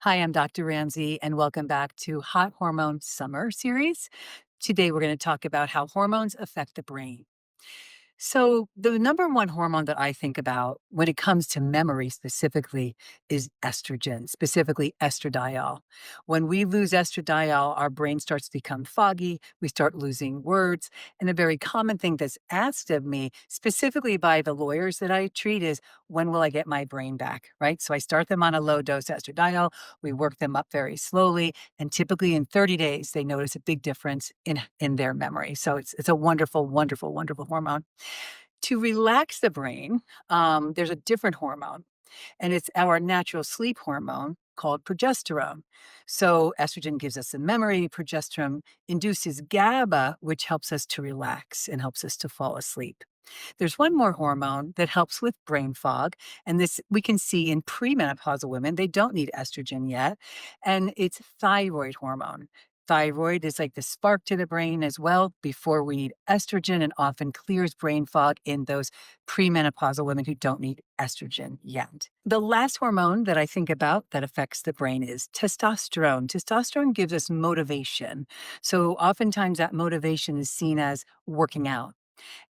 Hi, I'm Dr. Ramsey, and welcome back to Hot Hormone Summer series. Today, we're going to talk about how hormones affect the brain. So, the number one hormone that I think about when it comes to memory specifically is estrogen, specifically estradiol. When we lose estradiol, our brain starts to become foggy, we start losing words. And a very common thing that's asked of me, specifically by the lawyers that I treat, is when will I get my brain back? Right. So, I start them on a low dose estradiol, we work them up very slowly, and typically in 30 days, they notice a big difference in their memory. So, it's a wonderful, wonderful, wonderful hormone. To relax the brain, there's a different hormone, and it's our natural sleep hormone called progesterone. So, estrogen gives us the memory, progesterone induces GABA, which helps us to relax and helps us to fall asleep. There's one more hormone that helps with brain fog, and this we can see in premenopausal women. They don't need estrogen yet, and it's thyroid hormone. Thyroid is like the spark to the brain as well before we need estrogen and often clears brain fog in those premenopausal women who don't need estrogen yet. The last hormone that I think about that affects the brain is testosterone. Testosterone gives us motivation. So oftentimes that motivation is seen as working out.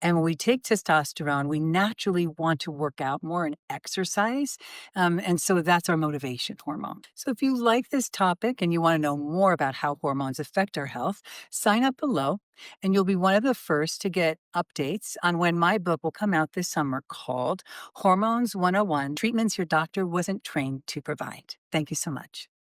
And when we take testosterone, we naturally want to work out more and exercise. And so that's our motivation hormone. So if you like this topic and you want to know more about how hormones affect our health, sign up below and you'll be one of the first to get updates on when my book will come out this summer called Hormones 101 Treatments Your Doctor Wasn't Trained to Provide. Thank you so much.